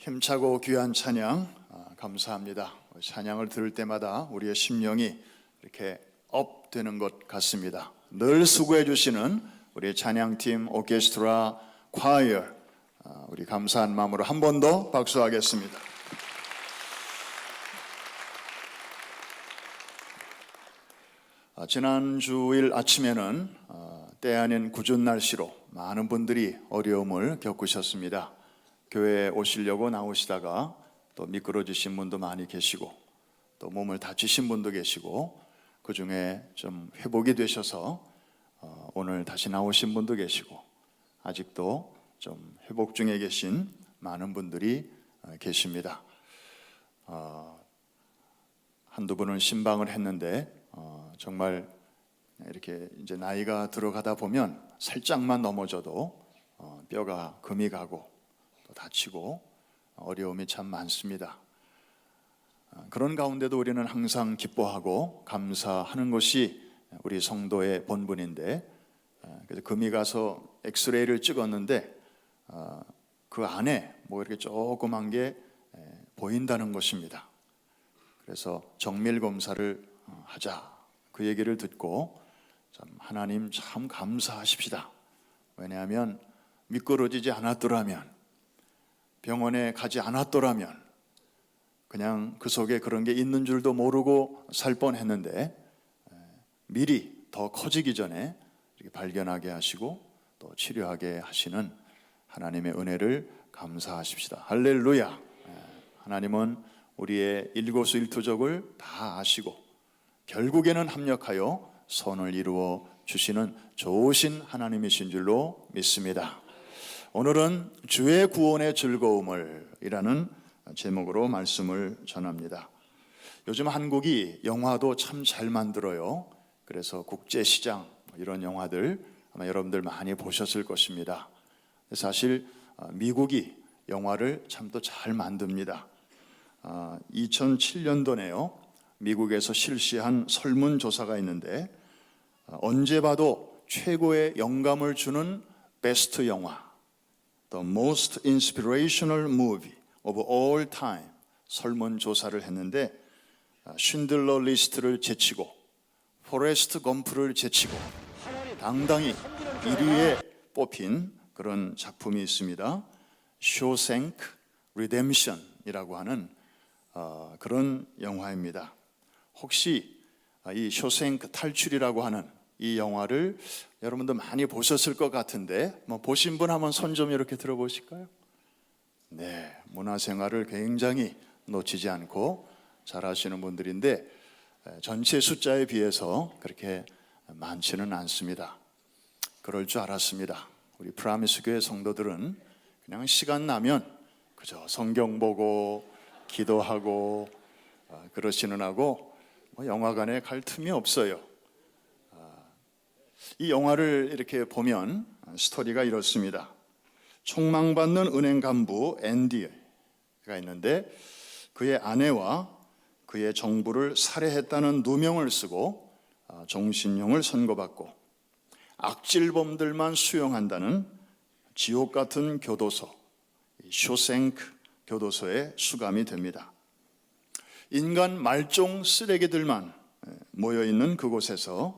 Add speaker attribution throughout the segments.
Speaker 1: 힘차고 귀한 찬양 감사합니다. 찬양을 들을 때마다 우리의 심령이 이렇게 업 되는 것 같습니다. 늘 수고해 주시는 우리 찬양팀, 오케스트라, 콰이어, 우리 감사한 마음으로 한 번 더 박수하겠습니다. 지난 주일 아침에는 때 아닌 궂은 날씨로 많은 분들이 어려움을 겪으셨습니다. 교회에 오시려고 나오시다가 또 미끄러지신 분도 많이 계시고 또 몸을 다치신 분도 계시고 그 중에 좀 회복이 되셔서 오늘 다시 나오신 분도 계시고 아직도 좀 회복 중에 계신 많은 분들이 계십니다. 한두 분은 신방을 했는데 정말 이렇게 이제 나이가 들어가다 보면 살짝만 넘어져도 뼈가 금이 가고 또 다치고 어려움이 참 많습니다. 그런 가운데도 우리는 항상 기뻐하고 감사하는 것이 우리 성도의 본분인데, 그래서 금이 가서 엑스레이를 찍었는데 그 안에 뭐 이렇게 조그만 게 보인다는 것입니다. 그래서 정밀 검사를 하자 그 얘기를 듣고 참 하나님 참 감사하십시다. 왜냐하면 미끄러지지 않았더라면, 병원에 가지 않았더라면 그냥 그 속에 그런 게 있는 줄도 모르고 살 뻔했는데 미리 더 커지기 전에 이렇게 발견하게 하시고 또 치료하게 하시는 하나님의 은혜를 감사하십시다. 할렐루야. 하나님은 우리의 일거수일투족을 다 아시고 결국에는 합력하여 선을 이루어 주시는 좋으신 하나님이신 줄로 믿습니다. 오늘은 주의 구원의 즐거움을 이라는 제목으로 말씀을 전합니다. 요즘 한국이 영화도 참 잘 만들어요. 그래서 국제시장 이런 영화들 아마 여러분들 많이 보셨을 것입니다. 사실 미국이 영화를 참 또 잘 만듭니다. 2007년도네요. 미국에서 실시한 설문조사가 있는데 언제 봐도 최고의 영감을 주는 베스트 영화, The Most Inspirational Movie of All Time 설문조사를 했는데 쉰들러 리스트를 제치고 포레스트 검프를 제치고 당당히 1위에 뽑힌 그런 작품이 있습니다. 쇼생크 리뎀션이라고 하는 그런 영화입니다. 혹시 이 쇼생크 탈출이라고 하는 이 영화를 여러분도 많이 보셨을 것 같은데 보신 분 한번 손 좀 이렇게 들어보실까요? 네, 문화생활을 굉장히 놓치지 않고 잘 하시는 분들인데 전체 숫자에 비해서 그렇게 많지는 않습니다. 그럴 줄 알았습니다. 우리 프라미스 교회 성도들은 그냥 시간 나면 그저 성경 보고 기도하고 그러시는 하고 영화관에 갈 틈이 없어요. 이 영화를 이렇게 보면 스토리가 이렇습니다. 총망받는 은행 간부 앤디가 있는데 그의 아내와 그의 정부를 살해했다는 누명을 쓰고 종신형을 선고받고 악질범들만 수용한다는 지옥 같은 교도소, 쇼생크 교도소에 수감이 됩니다. 인간 말종 쓰레기들만 모여있는 그곳에서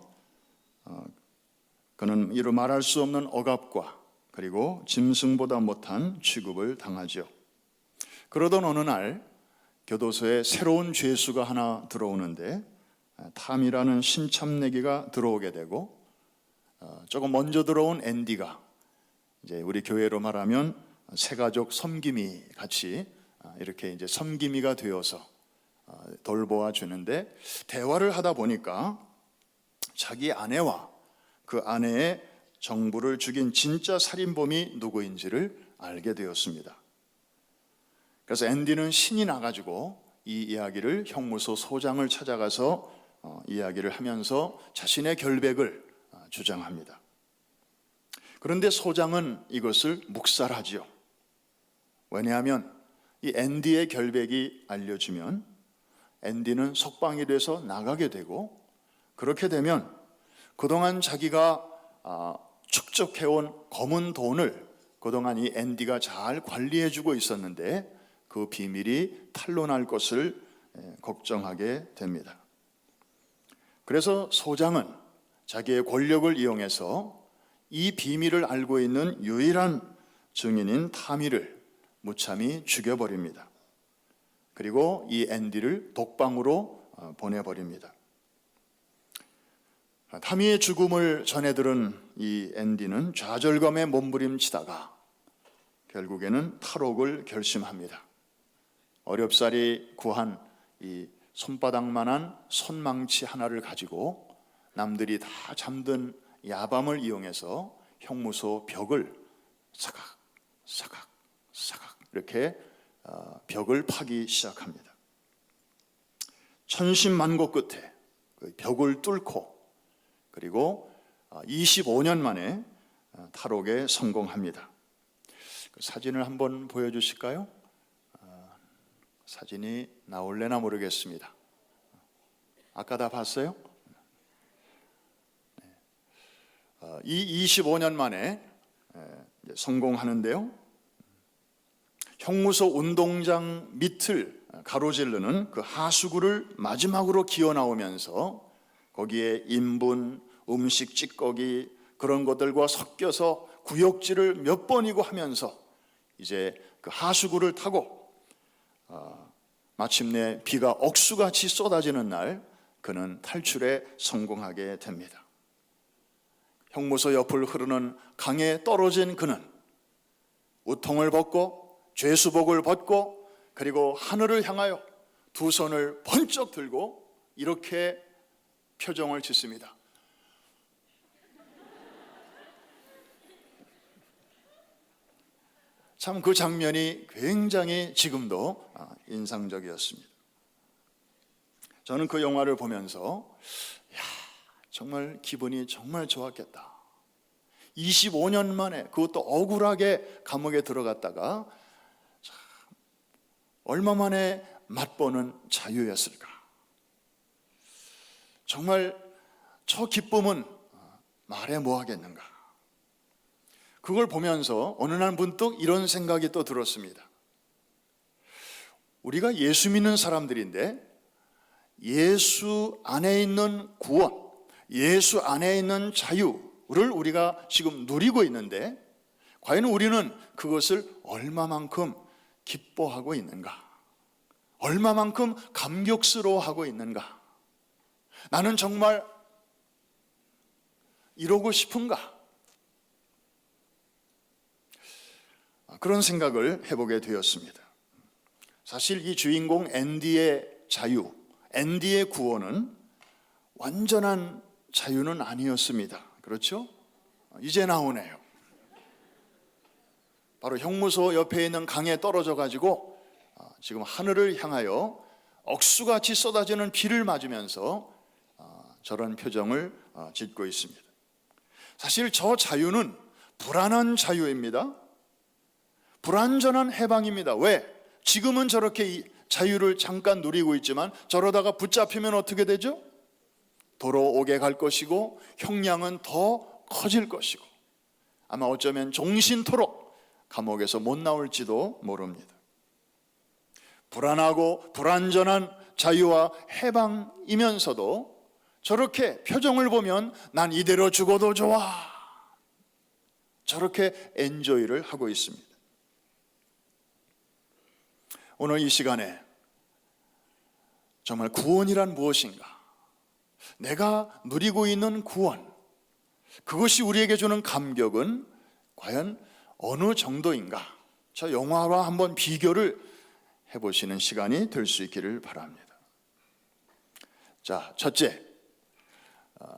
Speaker 1: 그는 이루 말할 수 없는 억압과 그리고 짐승보다 못한 취급을 당하죠. 그러던 어느 날 교도소에 새로운 죄수가 하나 들어오는데 탐이라는 신참내기가 들어오게 되고 조금 먼저 들어온 앤디가 이제 우리 교회로 말하면 새가족 섬김이 같이 이렇게 이제 섬김이가 되어서 돌보아 주는데 대화를 하다 보니까 자기 아내와 그 아내의 정부를 죽인 진짜 살인범이 누구인지를 알게 되었습니다. 그래서 앤디는 신이 나가지고 이 이야기를 형무소 소장을 찾아가서 이야기를 하면서 자신의 결백을 주장합니다. 그런데 소장은 이것을 묵살하지요. 왜냐하면 이 앤디의 결백이 알려지면 앤디는 석방이 돼서 나가게 되고 그렇게 되면 그동안 자기가 축적해온 검은 돈을 그동안 이 앤디가 잘 관리해주고 있었는데 그 비밀이 탄로날 것을 걱정하게 됩니다. 그래서 소장은 자기의 권력을 이용해서 이 비밀을 알고 있는 유일한 증인인 타미를 무참히 죽여버립니다. 그리고 이 앤디를 독방으로 보내버립니다. 타미의 죽음을 전해 들은 이 앤디는 좌절감에 몸부림치다가 결국에는 탈옥을 결심합니다. 어렵사리 구한 이 손바닥만한 손망치 하나를 가지고 남들이 다 잠든 야밤을 이용해서 형무소 벽을 사각 사각 사각 이렇게 벽을 파기 시작합니다. 천신만고 끝에 그 벽을 뚫고 그리고 25년 만에 탈옥에 성공합니다. 그 사진을 한번 보여주실까요? 사진이 나올래나 모르겠습니다. 아까 다 봤어요? 이 25년 만에 성공하는데요. 형무소 운동장 밑을 가로지르는 그 하수구를 마지막으로 기어 나오면서 거기에 인분, 음식 찌꺼기 그런 것들과 섞여서 구역질을 몇 번이고 하면서 이제 그 하수구를 타고 마침내 비가 억수같이 쏟아지는 날 그는 탈출에 성공하게 됩니다. 형무소 옆을 흐르는 강에 떨어진 그는 우통을 벗고 죄수복을 벗고 그리고 하늘을 향하여 두 손을 번쩍 들고 이렇게 표정을 짓습니다. 참 그 장면이 굉장히 지금도 인상적이었습니다. 저는 그 영화를 보면서 정말 기분이 정말 좋았겠다. 25년 만에 그것도 억울하게 감옥에 들어갔다가 얼마 만에 맛보는 자유였을까. 정말 저 기쁨은 말해 뭐하겠는가. 그걸 보면서 어느 날 문득 이런 생각이 또 들었습니다. 우리가 예수 믿는 사람들인데 예수 안에 있는 구원, 예수 안에 있는 자유를 우리가 지금 누리고 있는데 과연 우리는 그것을 얼마만큼 기뻐하고 있는가? 얼마만큼 감격스러워하고 있는가? 나는 정말 이러고 싶은가? 그런 생각을 해보게 되었습니다. 사실 이 주인공 앤디의 자유, 앤디의 구원은 완전한 자유는 아니었습니다. 그렇죠? 이제 나오네요. 바로 형무소 옆에 있는 강에 떨어져 가지고 지금 하늘을 향하여 억수같이 쏟아지는 비를 맞으면서 저런 표정을 짓고 있습니다. 사실 저 자유는 불안한 자유입니다. 불완전한 해방입니다. 왜? 지금은 저렇게 이 자유를 잠깐 누리고 있지만 저러다가 붙잡히면 어떻게 되죠? 도로 옥에 갈 것이고 형량은 더 커질 것이고 아마 어쩌면 종신토록 감옥에서 못 나올지도 모릅니다. 불안하고 불완전한 자유와 해방이면서도 저렇게 표정을 보면 난 이대로 죽어도 좋아. 저렇게 엔조이를 하고 있습니다. 오늘 이 시간에 정말 구원이란 무엇인가? 내가 누리고 있는 구원, 그것이 우리에게 주는 감격은 과연 어느 정도인가? 저 영화와 한번 비교를 해보시는 시간이 될 수 있기를 바랍니다. 자, 첫째,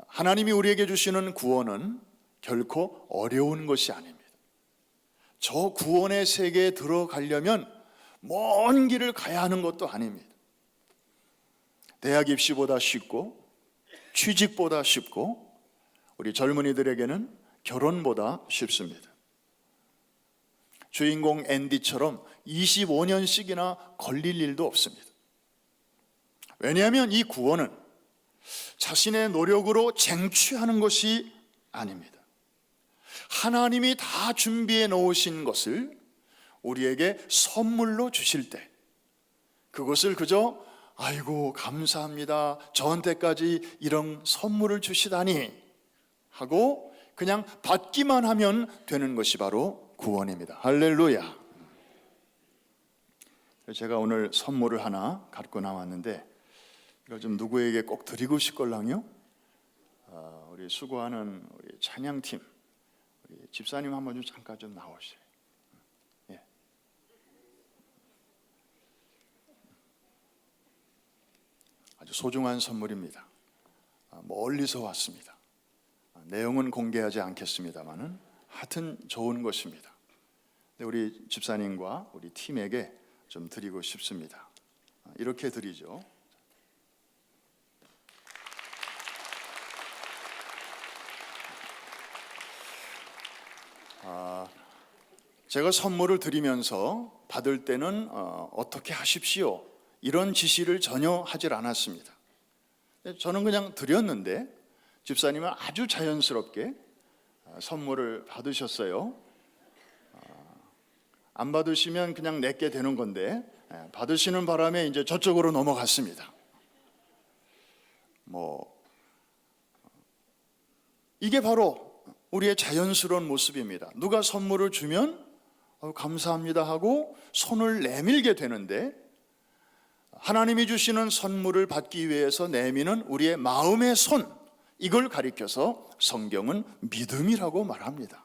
Speaker 1: 하나님이 우리에게 주시는 구원은 결코 어려운 것이 아닙니다. 저 구원의 세계에 들어가려면 먼 길을 가야 하는 것도 아닙니다. 대학 입시보다 쉽고 취직보다 쉽고 우리 젊은이들에게는 결혼보다 쉽습니다. 주인공 앤디처럼 25년씩이나 걸릴 일도 없습니다. 왜냐하면 이 구원은 자신의 노력으로 쟁취하는 것이 아닙니다. 하나님이 다 준비해 놓으신 것을 우리에게 선물로 주실 때 그것을 그저 아이고 감사합니다, 저한테까지 이런 선물을 주시다니 하고 그냥 받기만 하면 되는 것이 바로 구원입니다. 할렐루야. 제가 오늘 선물을 하나 갖고 나왔는데 이걸 좀 누구에게 꼭 드리고 싶걸랑요. 우리 수고하는 우리 찬양팀 우리 집사님 한번 좀 잠깐 좀 나오세요. 예. 아주 소중한 선물입니다. 멀리서 왔습니다. 내용은 공개하지 않겠습니다만은 하여튼 좋은 것입니다. 우리 집사님과 우리 팀에게 좀 드리고 싶습니다. 이렇게 드리죠. 제가 선물을 드리면서 받을 때는 어떻게 하십시오 이런 지시를 전혀 하질 않았습니다. 저는 그냥 드렸는데 집사님은 아주 자연스럽게 선물을 받으셨어요. 안 받으시면 그냥 내게 되는 건데 받으시는 바람에 이제 저쪽으로 넘어갔습니다. 이게 바로 우리의 자연스러운 모습입니다. 누가 선물을 주면 감사합니다 하고 손을 내밀게 되는데 하나님이 주시는 선물을 받기 위해서 내미는 우리의 마음의 손, 이걸 가리켜서 성경은 믿음이라고 말합니다.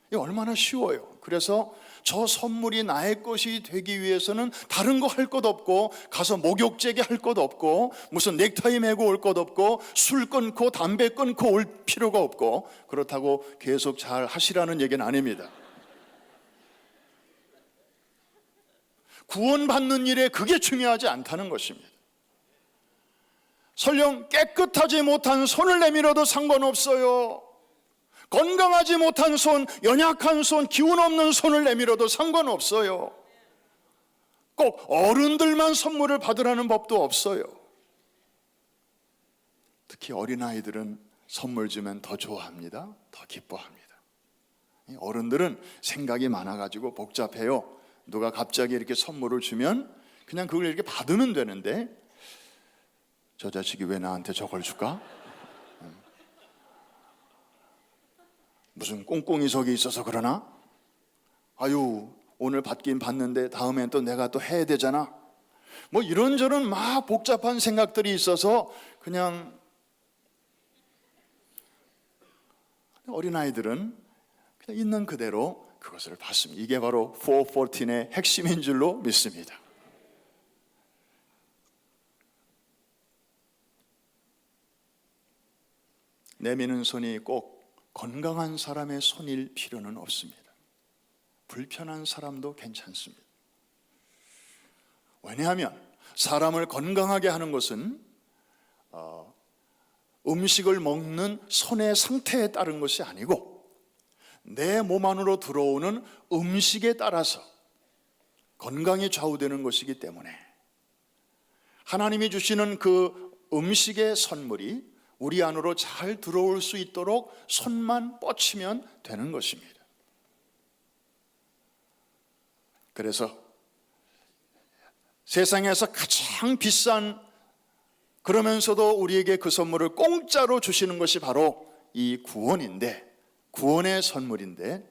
Speaker 1: 이게 얼마나 쉬워요. 그래서 저 선물이 나의 것이 되기 위해서는 다른 거 할 것 없고 가서 목욕제게 할 것 없고 무슨 넥타이 메고 올 것 없고 술 끊고 담배 끊고 올 필요가 없고 그렇다고 계속 잘 하시라는 얘기는 아닙니다. 구원받는 일에 그게 중요하지 않다는 것입니다. 설령 깨끗하지 못한 손을 내밀어도 상관없어요. 건강하지 못한 손, 연약한 손, 기운 없는 손을 내밀어도 상관없어요. 꼭 어른들만 선물을 받으라는 법도 없어요. 특히 어린아이들은 선물 주면 더 좋아합니다. 더 기뻐합니다. 어른들은 생각이 많아가지고 복잡해요. 누가 갑자기 이렇게 선물을 주면 그냥 그걸 이렇게 받으면 되는데 저 자식이 왜 나한테 저걸 줄까? 무슨 꽁꽁이 속에 있어서 그러나? 아유 오늘 받긴 받는데 다음엔 또 내가 또 해야 되잖아. 이런저런 막 복잡한 생각들이 있어서 그냥 어린아이들은 그냥 있는 그대로 그것을 받습니다. 이게 바로 414의 핵심인 줄로 믿습니다. 내미는 손이 꼭 건강한 사람의 손일 필요는 없습니다. 불편한 사람도 괜찮습니다. 왜냐하면 사람을 건강하게 하는 것은 음식을 먹는 손의 상태에 따른 것이 아니고 내 몸 안으로 들어오는 음식에 따라서 건강이 좌우되는 것이기 때문에 하나님이 주시는 그 음식의 선물이 우리 안으로 잘 들어올 수 있도록 손만 뻗치면 되는 것입니다. 그래서 세상에서 가장 비싼 그러면서도 우리에게 그 선물을 공짜로 주시는 것이 바로 이 구원인데 구원의 선물인데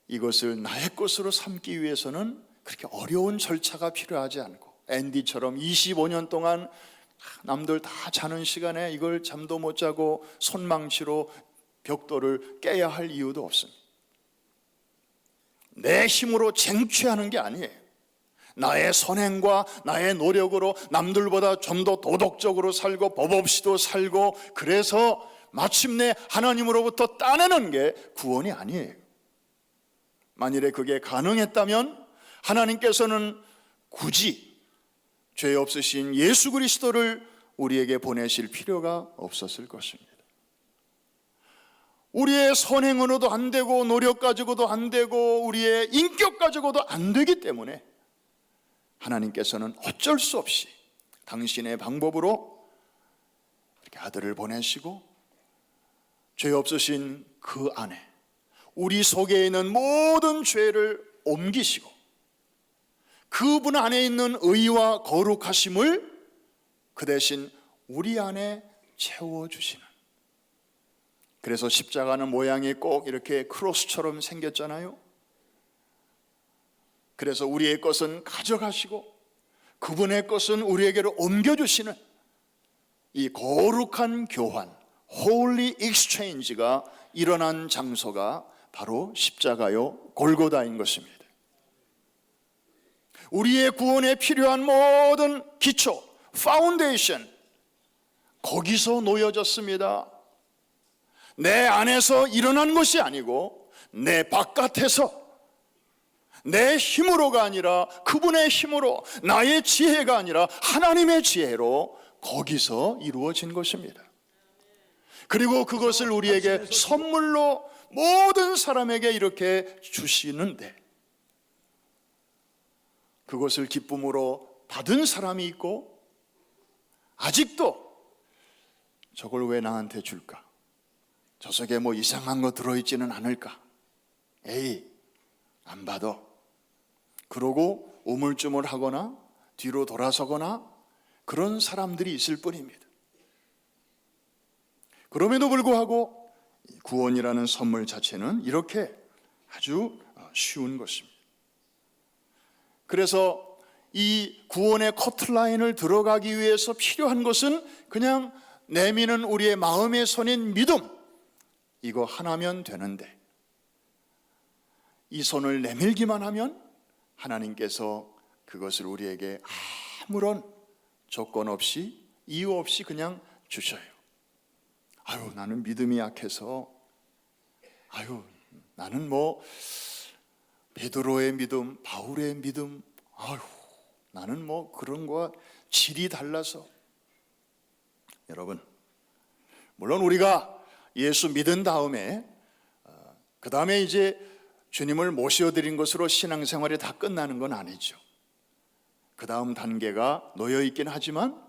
Speaker 1: 이것을 나의 것으로 삼기 위해서는 그렇게 어려운 절차가 필요하지 않고 앤디처럼 25년 동안 남들 다 자는 시간에 이걸 잠도 못 자고 손망치로 벽돌을 깨야 할 이유도 없습니다. 내 힘으로 쟁취하는 게 아니에요. 나의 선행과 나의 노력으로 남들보다 좀 더 도덕적으로 살고 법 없이도 살고 그래서 마침내 하나님으로부터 따내는 게 구원이 아니에요. 만일에 그게 가능했다면 하나님께서는 굳이 죄 없으신 예수 그리스도를 우리에게 보내실 필요가 없었을 것입니다. 우리의 선행으로도 안 되고 노력 가지고도 안 되고 우리의 인격 가지고도 안 되기 때문에 하나님께서는 어쩔 수 없이 당신의 방법으로 이렇게 아들을 보내시고 죄 없으신 그 안에 우리 속에 있는 모든 죄를 옮기시고 그분 안에 있는 의와 거룩하심을 그 대신 우리 안에 채워주시는, 그래서 십자가는 모양이 꼭 이렇게 크로스처럼 생겼잖아요. 그래서 우리의 것은 가져가시고 그분의 것은 우리에게로 옮겨주시는 이 거룩한 교환, Holy Exchange가 일어난 장소가 바로 십자가요 골고다인 것입니다. 우리의 구원에 필요한 모든 기초, 파운데이션, 거기서 놓여졌습니다. 내 안에서 일어난 것이 아니고 내 바깥에서, 내 힘으로가 아니라 그분의 힘으로, 나의 지혜가 아니라 하나님의 지혜로 거기서 이루어진 것입니다. 그리고 그것을 우리에게 선물로 모든 사람에게 이렇게 주시는데, 그것을 기쁨으로 받은 사람이 있고, 아직도 저걸 왜 나한테 줄까? 저 속에 뭐 이상한 거 들어있지는 않을까? 에이, 안 받아. 그러고 우물쭈물하거나 뒤로 돌아서거나 그런 사람들이 있을 뿐입니다. 그럼에도 불구하고 구원이라는 선물 자체는 이렇게 아주 쉬운 것입니다. 그래서 이 구원의 커트라인을 들어가기 위해서 필요한 것은 그냥 내미는 우리의 마음의 손인 믿음, 이거 하나면 되는데, 이 손을 내밀기만 하면 하나님께서 그것을 우리에게 아무런 조건 없이, 이유 없이 그냥 주셔요. 아유, 나는 믿음이 약해서, 아유, 나는 뭐 베드로의 믿음, 바울의 믿음, 아유, 나는 뭐 그런 거와 질이 달라서. 여러분, 물론 우리가 예수 믿은 다음에 그 다음에 이제 주님을 모셔드린 것으로 신앙생활이 다 끝나는 건 아니죠. 그 다음 단계가 놓여있긴 하지만,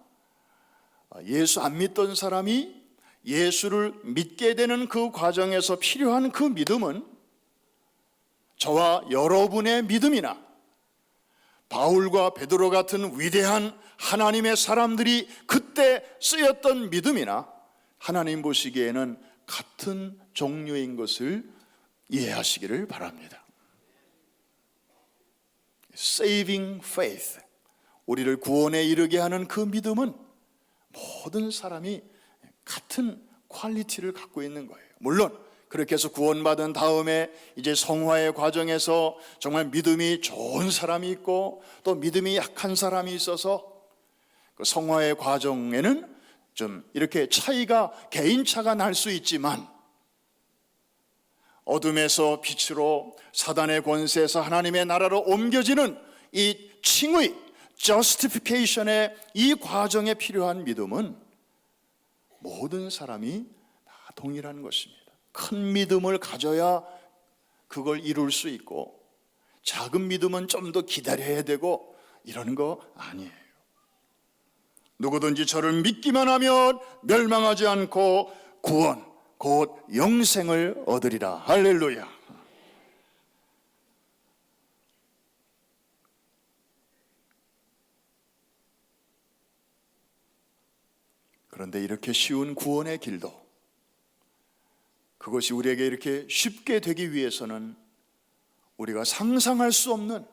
Speaker 1: 예수 안 믿던 사람이 예수를 믿게 되는 그 과정에서 필요한 그 믿음은 저와 여러분의 믿음이나 바울과 베드로 같은 위대한 하나님의 사람들이 그때 쓰였던 믿음이나 하나님 보시기에는 같은 종류인 것을 이해하시기를 바랍니다. Saving faith, 우리를 구원에 이르게 하는 그 믿음은 모든 사람이 같은 퀄리티를 갖고 있는 거예요. 물론 그렇게 해서 구원받은 다음에 이제 성화의 과정에서 정말 믿음이 좋은 사람이 있고 또 믿음이 약한 사람이 있어서 그 성화의 과정에는 좀 이렇게 차이가, 개인차가 날 수 있지만, 어둠에서 빛으로, 사단의 권세에서 하나님의 나라로 옮겨지는 이 칭의, justification의 이 과정에 필요한 믿음은 모든 사람이 다 동일한 것입니다. 큰 믿음을 가져야 그걸 이룰 수 있고, 작은 믿음은 좀 더 기다려야 되고, 이러는 거 아니에요. 누구든지 저를 믿기만 하면 멸망하지 않고 구원, 곧 영생을 얻으리라. 할렐루야. 그런데 이렇게 쉬운 구원의 길도, 그것이 우리에게 이렇게 쉽게 되기 위해서는 우리가 상상할 수 없는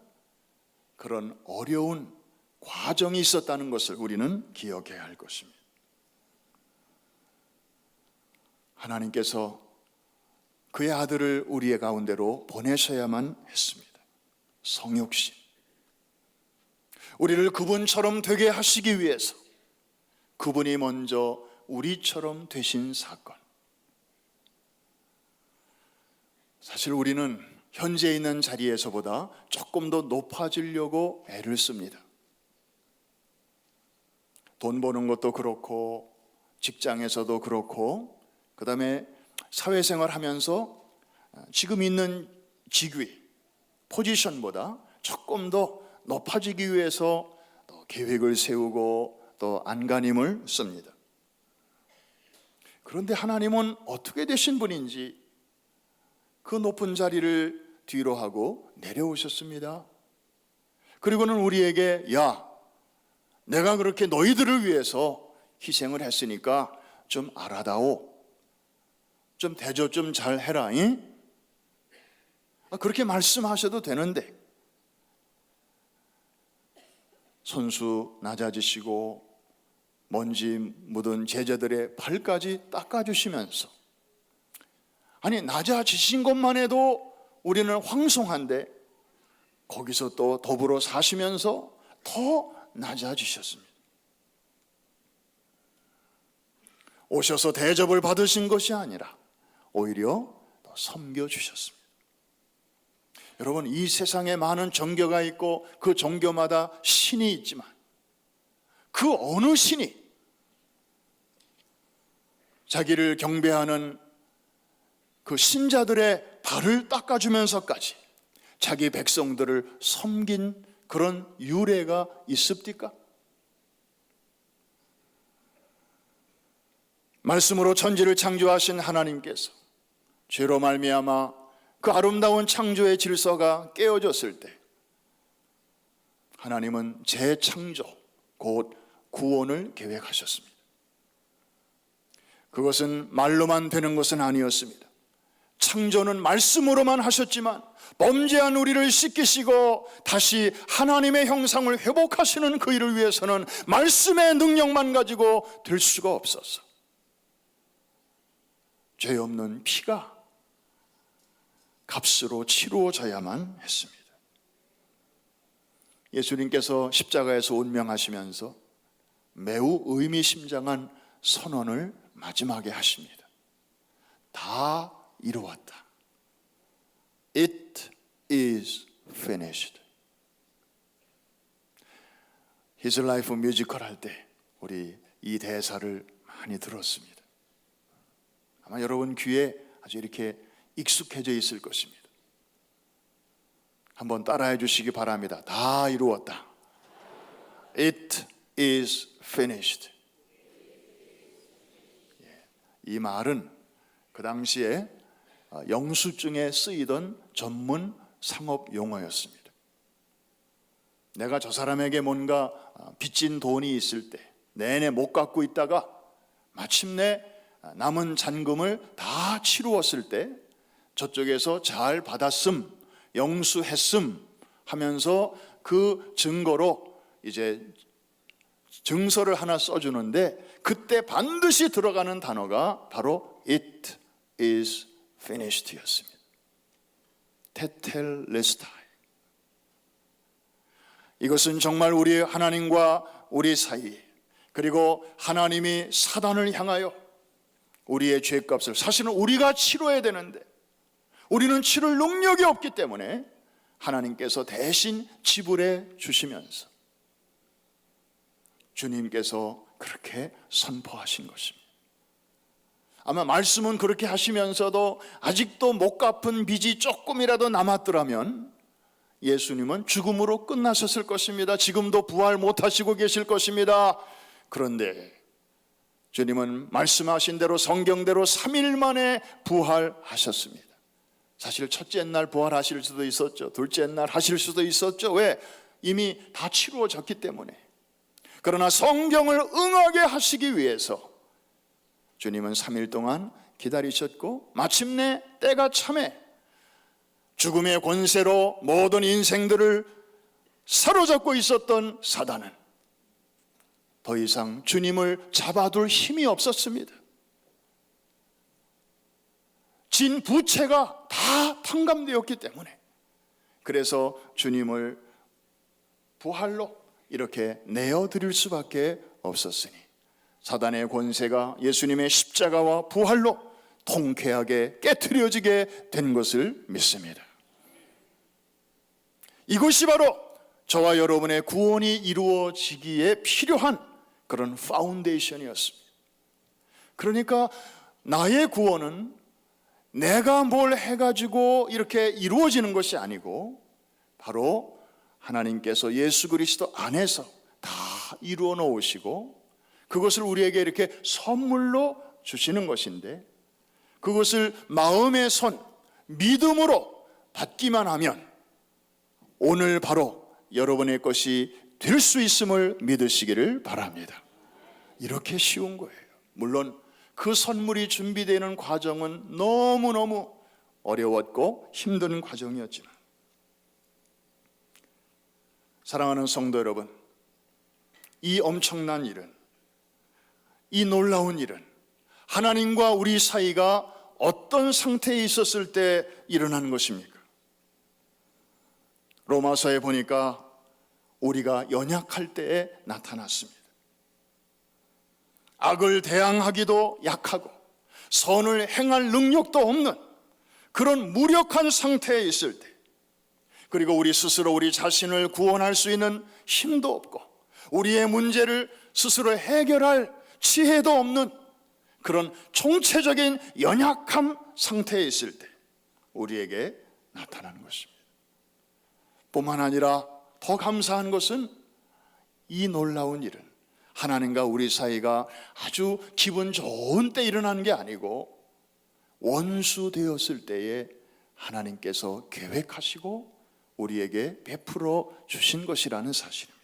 Speaker 1: 그런 어려운 과정이 있었다는 것을 우리는 기억해야 할 것입니다. 하나님께서 그의 아들을 우리의 가운데로 보내셔야만 했습니다. 성육신, 우리를 그분처럼 되게 하시기 위해서 그분이 먼저 우리처럼 되신 사건. 사실 우리는 현재 있는 자리에서보다 조금 더 높아지려고 애를 씁니다. 돈 버는 것도 그렇고, 직장에서도 그렇고, 그 다음에 사회생활 하면서 지금 있는 직위, 포지션보다 조금 더 높아지기 위해서 또 계획을 세우고 또 안간힘을 씁니다. 그런데 하나님은 어떻게 되신 분인지 그 높은 자리를 뒤로 하고 내려오셨습니다. 그리고는 우리에게 야, 내가 그렇게 너희들을 위해서 희생을 했으니까 좀 알아다오. 좀 대접 좀 잘 해라. 그렇게 말씀하셔도 되는데 손수 낮아지시고 먼지 묻은 제자들의 발까지 닦아주시면서, 아니 낮아지신 것만 해도 우리는 황송한데 거기서 또 더불어 사시면서 더 낮아지셨습니다. 오셔서 대접을 받으신 것이 아니라 오히려 더 섬겨주셨습니다. 여러분, 이 세상에 많은 종교가 있고 그 종교마다 신이 있지만 그 어느 신이 자기를 경배하는 그 신자들의 발을 닦아주면서까지 자기 백성들을 섬긴 그런 유래가 있습니까? 말씀으로 천지를 창조하신 하나님께서 죄로 말미암아 그 아름다운 창조의 질서가 깨어졌을 때 하나님은 재창조, 곧 구원을 계획하셨습니다. 그것은 말로만 되는 것은 아니었습니다. 창조는 말씀으로만 하셨지만 범죄한 우리를 씻기시고 다시 하나님의 형상을 회복하시는 그 일을 위해서는 말씀의 능력만 가지고 될 수가 없었어. 죄 없는 피가 값으로 치루어져야만 했습니다. 예수님께서 십자가에서 운명하시면서 매우 의미심장한 선언을 마지막에 하십니다. 다 이루었다. It is finished. His Life 뮤지컬 할 때 우리 이 대사를 많이 들었습니다. 아마 여러분 귀에 아주 이렇게 익숙해져 있을 것입니다. 한번 따라해 주시기 바랍니다. 다 이루었다. It is finished. 이 말은 그 당시에 영수증에 쓰이던 전문 상업 용어였습니다. 내가 저 사람에게 뭔가 빚진 돈이 있을 때 내내 못 갚고 있다가 마침내 남은 잔금을 다 치루었을 때 저쪽에서 잘 받았음, 영수했음 하면서 그 증거로 이제 증서를 하나 써주는데 그때 반드시 들어가는 단어가 바로 It is finished 였습니다. 테텔레스타이. 이것은 정말 우리 하나님과 우리 사이, 그리고 하나님이 사단을 향하여 우리의 죄값을 사실은 우리가 치러야 되는데 우리는 치를 능력이 없기 때문에 하나님께서 대신 지불해 주시면서 주님께서 그렇게 선포하신 것입니다. 아마 말씀은 그렇게 하시면서도 아직도 못 갚은 빚이 조금이라도 남았더라면 예수님은 죽음으로 끝나셨을 것입니다. 지금도 부활 못하시고 계실 것입니다. 그런데 주님은 말씀하신 대로 성경대로 3일 만에 부활하셨습니다. 사실 첫째 날 부활하실 수도 있었죠. 둘째 날 하실 수도 있었죠. 왜? 이미 다 치루어졌기 때문에. 그러나 성경을 응하게 하시기 위해서 주님은 3일 동안 기다리셨고 마침내 때가 참에 죽음의 권세로 모든 인생들을 사로잡고 있었던 사단은 더 이상 주님을 잡아둘 힘이 없었습니다. 진 부채가 다 탕감되었기 때문에, 그래서 주님을 부활로 이렇게 내어드릴 수밖에 없었으니 사단의 권세가 예수님의 십자가와 부활로 통쾌하게 깨트려지게 된 것을 믿습니다. 이것이 바로 저와 여러분의 구원이 이루어지기에 필요한 그런 파운데이션이었습니다. 그러니까 나의 구원은 내가 뭘 해가지고 이렇게 이루어지는 것이 아니고 바로 하나님께서 예수 그리스도 안에서 다 이루어 놓으시고 그것을 우리에게 이렇게 선물로 주시는 것인데, 그것을 마음의 손, 믿음으로 받기만 하면 오늘 바로 여러분의 것이 될 수 있음을 믿으시기를 바랍니다. 이렇게 쉬운 거예요. 물론 그 선물이 준비되는 과정은 너무너무 어려웠고 힘든 과정이었지만, 사랑하는 성도 여러분, 이 엄청난 일은, 이 놀라운 일은 하나님과 우리 사이가 어떤 상태에 있었을 때 일어난 것입니까? 로마서에 보니까 우리가 연약할 때에 나타났습니다. 악을 대항하기도 약하고 선을 행할 능력도 없는 그런 무력한 상태에 있을 때, 그리고 우리 스스로 우리 자신을 구원할 수 있는 힘도 없고 우리의 문제를 스스로 해결할 지혜도 없는 그런 총체적인 연약함 상태에 있을 때 우리에게 나타나는 것입니다. 뿐만 아니라 더 감사한 것은 이 놀라운 일은 하나님과 우리 사이가 아주 기분 좋은 때 일어나는 게 아니고 원수 되었을 때에 하나님께서 계획하시고 우리에게 베풀어 주신 것이라는 사실입니다.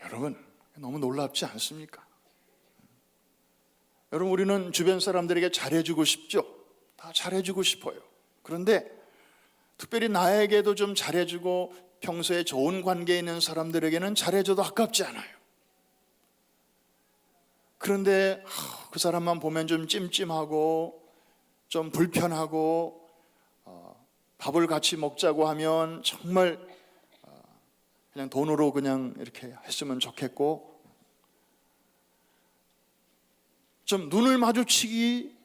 Speaker 1: 여러분, 너무 놀랍지 않습니까? 여러분, 우리는 주변 사람들에게 잘해주고 싶죠? 다 잘해주고 싶어요. 그런데 특별히 나에게도 좀 잘해주고 평소에 좋은 관계에 있는 사람들에게는 잘해줘도 아깝지 않아요. 그런데 그 사람만 보면 좀 찜찜하고 좀 불편하고 밥을 같이 먹자고 하면 정말 그냥 돈으로 그냥 이렇게 했으면 좋겠고, 좀 눈을 마주치기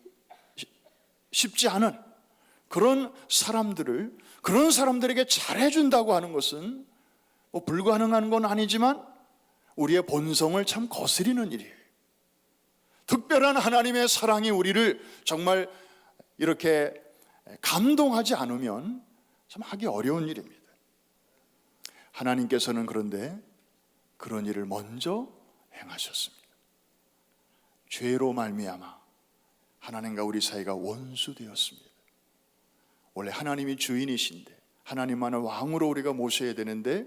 Speaker 1: 쉽지 않은 그런 사람들에게 잘해준다고 하는 것은 뭐 불가능한 건 아니지만 우리의 본성을 참 거스리는 일이에요. 특별한 하나님의 사랑이 우리를 정말 이렇게 감동하지 않으면 참 하기 어려운 일입니다. 하나님께서는 그런데 그런 일을 먼저 행하셨습니다. 죄로 말미암아 하나님과 우리 사이가 원수되었습니다. 원래 하나님이 주인이신데 하나님만을 왕으로 우리가 모셔야 되는데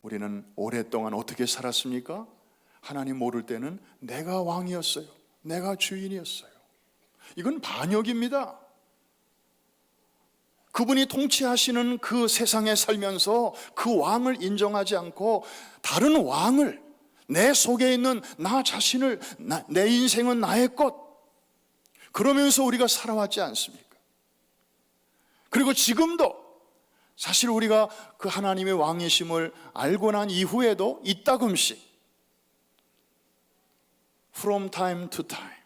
Speaker 1: 우리는 오랫동안 어떻게 살았습니까? 하나님 모를 때는 내가 왕이었어요. 내가 주인이었어요. 이건 반역입니다. 그분이 통치하시는 그 세상에 살면서 그 왕을 인정하지 않고 다른 왕을, 내 속에 있는 나 자신을, 내 인생은 나의 것, 그러면서 우리가 살아왔지 않습니까? 그리고 지금도 사실 우리가 그 하나님의 왕이심을 알고 난 이후에도 이따금씩 from time to time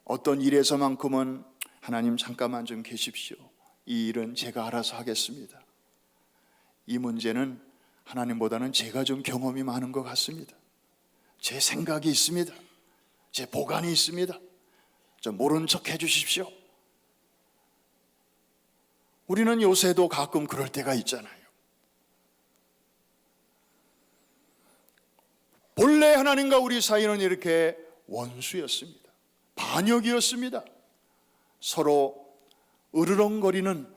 Speaker 1: 어떤 일에서만큼은 하나님 잠깐만 좀 계십시오. 이 일은 제가 알아서 하겠습니다. 이 문제는 하나님보다는 제가 좀 경험이 많은 것 같습니다. 제 생각이 있습니다. 제 보관이 있습니다. 좀 모른 척 해주십시오. 우리는 요새도 가끔 그럴 때가 있잖아요. 본래 하나님과 우리 사이는 이렇게 원수였습니다. 반역이었습니다. 서로 으르렁거리는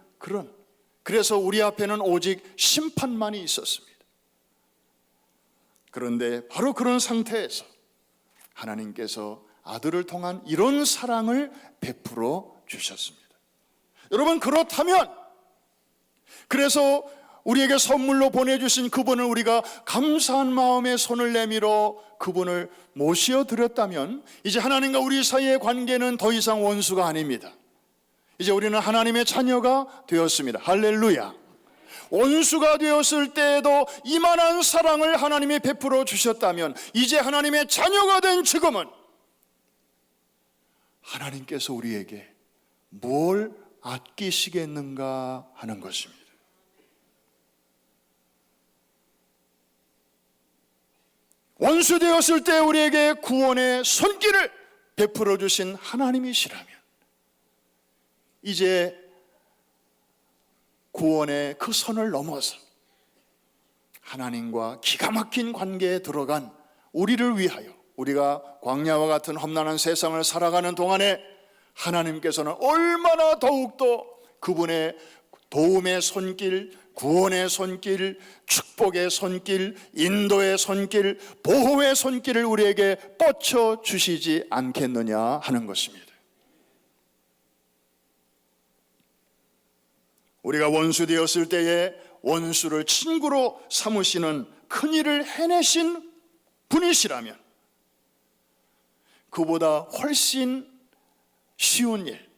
Speaker 1: 그래서 우리 앞에는 오직 심판만이 있었습니다. 그런데 바로 그런 상태에서 하나님께서 아들을 통한 이런 사랑을 베풀어 주셨습니다. 여러분, 그렇다면 그래서 우리에게 선물로 보내주신 그분을 우리가 감사한 마음에 손을 내밀어 그분을 모셔드렸다면 이제 하나님과 우리 사이의 관계는 더 이상 원수가 아닙니다. 이제 우리는 하나님의 자녀가 되었습니다. 할렐루야. 원수가 되었을 때에도 이만한 사랑을 하나님이 베풀어 주셨다면 이제 하나님의 자녀가 된 지금은 하나님께서 우리에게 뭘 아끼시겠는가 하는 것입니다. 원수 되었을 때 우리에게 구원의 손길을 베풀어 주신 하나님이시라면 이제 구원의 그 선을 넘어서 하나님과 기가 막힌 관계에 들어간 우리를 위하여 우리가 광야와 같은 험난한 세상을 살아가는 동안에 하나님께서는 얼마나 더욱더 그분의 도움의 손길, 구원의 손길, 축복의 손길, 인도의 손길, 보호의 손길을 우리에게 뻗쳐 주시지 않겠느냐 하는 것입니다. 우리가 원수 되었을 때에 원수를 친구로 삼으시는 큰 일을 해내신 분이시라면 그보다 훨씬 쉬운 일,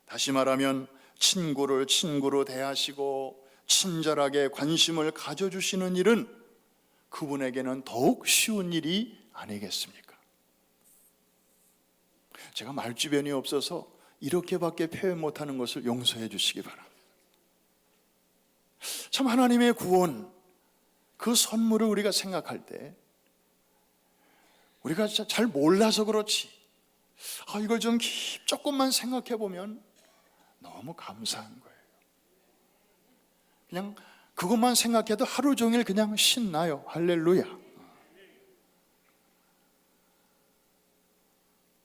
Speaker 1: 다시 말하면 친구를 친구로 대하시고 친절하게 관심을 가져주시는 일은 그분에게는 더욱 쉬운 일이 아니겠습니까? 제가 말주변이 없어서 이렇게밖에 표현 못하는 것을 용서해 주시기 바랍니다. 참 하나님의 구원, 그 선물을 우리가 생각할 때 우리가 잘 몰라서 그렇지 이걸 좀 조금만 생각해 보면 너무 감사한 거예요. 그냥 그것만 생각해도 하루 종일 그냥 신나요. 할렐루야.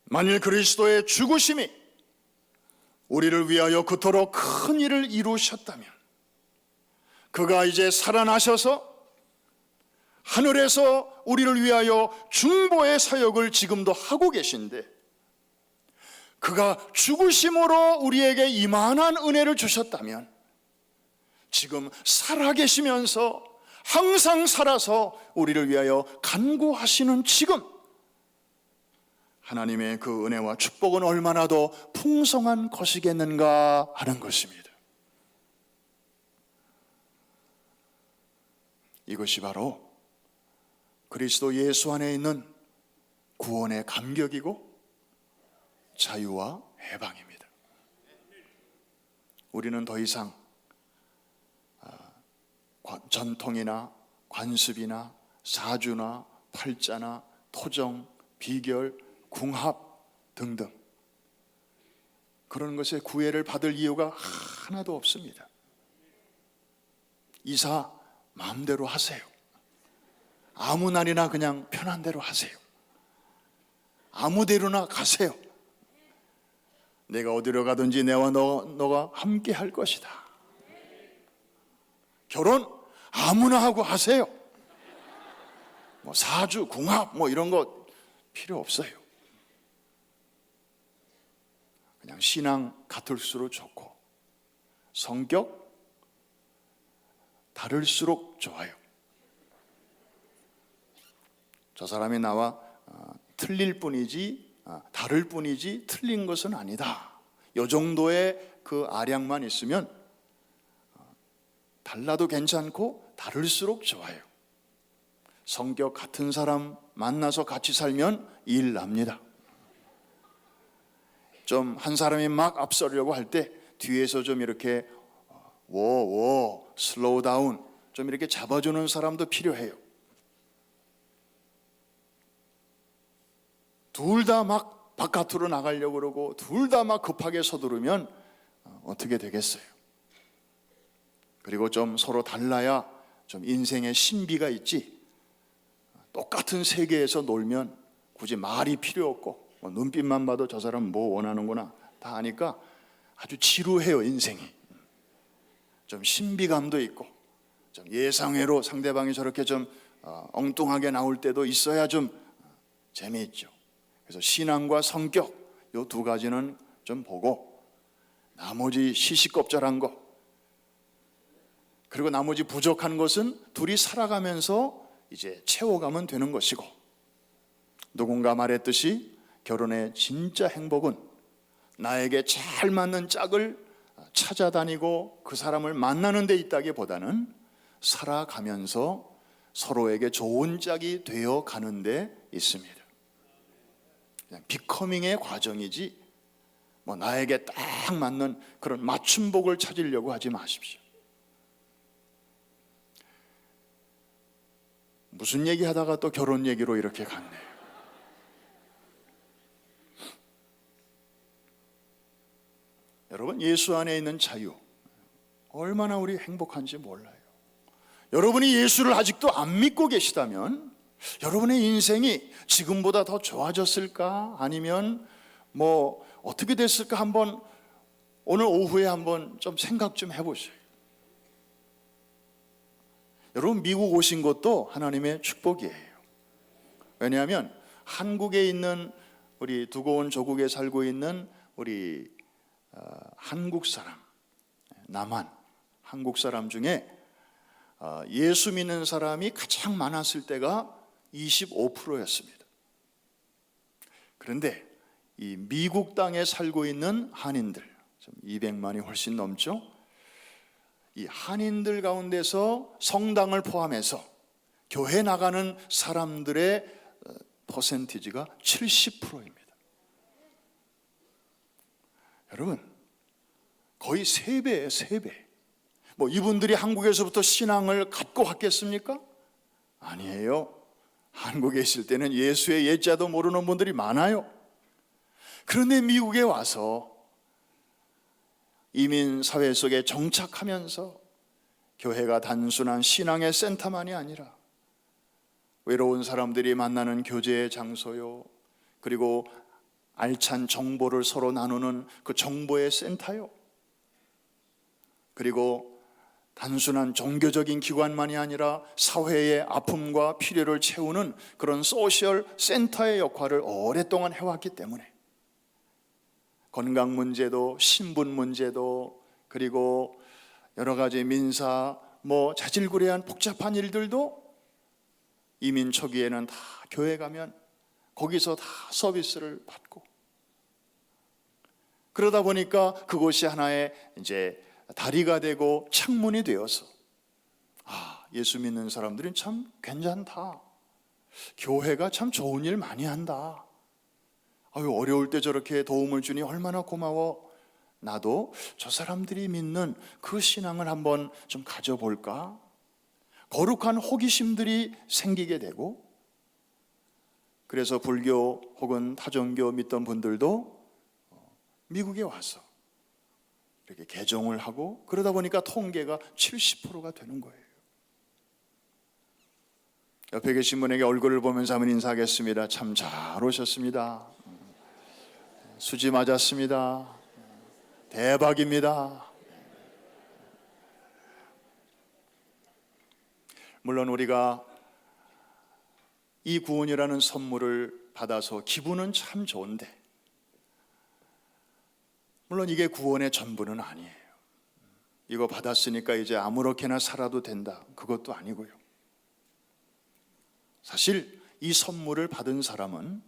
Speaker 1: 만일 그리스도의 죽으심이 우리를 위하여 그토록 큰 일을 이루셨다면 그가 이제 살아나셔서 하늘에서 우리를 위하여 중보의 사역을 지금도 하고 계신데 그가 죽으심으로 우리에게 이만한 은혜를 주셨다면 지금 살아계시면서 항상 살아서 우리를 위하여 간구하시는 지금 하나님의 그 은혜와 축복은 얼마나 더 풍성한 것이겠는가 하는 것입니다. 이것이 바로 그리스도 예수 안에 있는 구원의 감격이고 자유와 해방입니다. 우리는 더 이상 전통이나 관습이나 사주나 팔자나 토정, 비결, 궁합 등등 그런 것에 구애를 받을 이유가 하나도 없습니다. 이사 마음대로 하세요. 아무 날이나 그냥 편한 대로 하세요. 아무 데로나 가세요. 내가 어디로 가든지 내와 너가 함께 할 것이다. 결혼 아무나 하고 하세요. 사주, 궁합 이런 거 필요 없어요. 그냥 신앙 같을수록 좋고 성격 다를수록 좋아요. 저 사람이 나와 틀릴 뿐이지 다를 뿐이지 틀린 것은 아니다. 이 정도의 그 아량만 있으면 달라도 괜찮고 다를수록 좋아요. 성격 같은 사람 만나서 같이 살면 일 납니다. 좀 한 사람이 막 앞서려고 할 때 뒤에서 좀 이렇게 슬로우 다운 좀 이렇게 잡아주는 사람도 필요해요. 둘 다 막 바깥으로 나가려고 그러고 둘 다 막 급하게 서두르면 어떻게 되겠어요? 그리고 좀 서로 달라야 좀 인생의 신비가 있지. 똑같은 세계에서 놀면 굳이 말이 필요 없고 눈빛만 봐도 저 사람 뭐 원하는구나 다 아니까 아주 지루해요. 인생이 좀 신비감도 있고 좀 예상외로 상대방이 저렇게 좀 엉뚱하게 나올 때도 있어야 좀 재미있죠. 그래서 신앙과 성격 이 두 가지는 좀 보고 나머지 시시껍절한 거 그리고 나머지 부족한 것은 둘이 살아가면서 이제 채워가면 되는 것이고, 누군가 말했듯이 결혼의 진짜 행복은 나에게 잘 맞는 짝을 찾아다니고 그 사람을 만나는 데 있다기보다는 살아가면서 서로에게 좋은 짝이 되어 가는 데 있습니다. 그냥 비커밍의 과정이지 뭐 나에게 딱 맞는 그런 맞춤복을 찾으려고 하지 마십시오. 무슨 얘기하다가 또 결혼 얘기로 이렇게 갔네요. 여러분, 예수 안에 있는 자유 얼마나 우리 행복한지 몰라요. 여러분이 예수를 아직도 안 믿고 계시다면 여러분의 인생이 지금보다 더 좋아졌을까? 아니면 뭐 어떻게 됐을까 한번 오늘 오후에 한번 좀 생각 좀 해보세요. 여러분, 미국 오신 것도 하나님의 축복이에요. 왜냐하면 한국에 있는 우리 두고온 조국에 살고 있는 우리 한국 사람, 남한 한국 사람 중에 예수 믿는 사람이 가장 많았을 때가 25%였습니다. 그런데 이 미국 땅에 살고 있는 한인들, 200만이 훨씬 넘죠. 이 한인들 가운데서 성당을 포함해서 교회 나가는 사람들의 퍼센티지가 70%입니다. 여러분, 거의 3배예요, 3배. 뭐 이분들이 한국에서부터 신앙을 갖고 왔겠습니까? 아니에요. 한국에 있을 때는 예수의 예자도 모르는 분들이 많아요. 그런데 미국에 와서 이민 사회 속에 정착하면서 교회가 단순한 신앙의 센터만이 아니라 외로운 사람들이 만나는 교제의 장소요, 그리고 알찬 정보를 서로 나누는 그 정보의 센터요, 그리고 단순한 종교적인 기관만이 아니라 사회의 아픔과 필요를 채우는 그런 소셜 센터의 역할을 오랫동안 해왔기 때문에 건강 문제도 신분 문제도 그리고 여러 가지 민사 자질구레한 복잡한 일들도 이민 초기에는 다 교회 가면 거기서 다 서비스를 받고, 그러다 보니까 그곳이 하나의 이제 다리가 되고 창문이 되어서 예수 믿는 사람들은 참 괜찮다, 교회가 참 좋은 일 많이 한다, 어려울 때 저렇게 도움을 주니 얼마나 고마워, 나도 저 사람들이 믿는 그 신앙을 한번 좀 가져볼까, 거룩한 호기심들이 생기게 되고, 그래서 불교 혹은 타종교 믿던 분들도 미국에 와서 이렇게 개종을 하고, 그러다 보니까 통계가 70%가 되는 거예요. 옆에 계신 분에게 얼굴을 보면서 한번 인사하겠습니다. 참 잘 오셨습니다. 수지 맞았습니다. 대박입니다. 물론 우리가 이 구원이라는 선물을 받아서 기분은 참 좋은데, 물론 이게 구원의 전부는 아니에요. 이거 받았으니까 이제 아무렇게나 살아도 된다, 그것도 아니고요. 사실 이 선물을 받은 사람은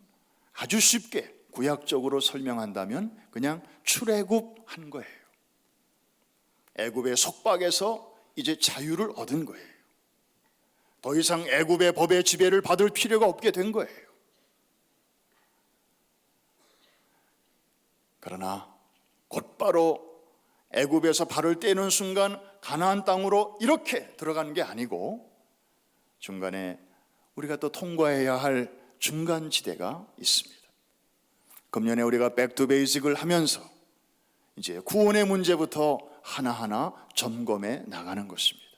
Speaker 1: 아주 쉽게 구약적으로 설명한다면 그냥 출애굽한 거예요. 애굽의 속박에서 이제 자유를 얻은 거예요. 더 이상 애굽의 법의 지배를 받을 필요가 없게 된 거예요. 그러나 곧바로 애굽에서 발을 떼는 순간 가나안 땅으로 이렇게 들어가는 게 아니고, 중간에 우리가 또 통과해야 할 중간 지대가 있습니다. 금년에 우리가 백투 베이직을 하면서 이제 구원의 문제부터 하나하나 점검해 나가는 것입니다.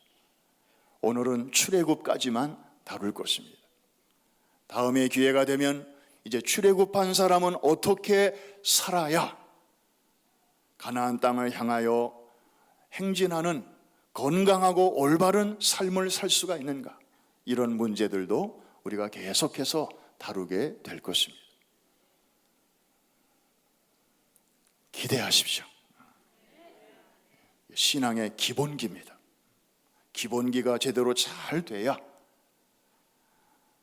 Speaker 1: 오늘은 출애굽까지만 다룰 것입니다. 다음에 기회가 되면 이제 출애굽한 사람은 어떻게 살아야 가나안 땅을 향하여 행진하는 건강하고 올바른 삶을 살 수가 있는가, 이런 문제들도 우리가 계속해서 다루게 될 것입니다. 기대하십시오. 신앙의 기본기입니다. 기본기가 제대로 잘 돼야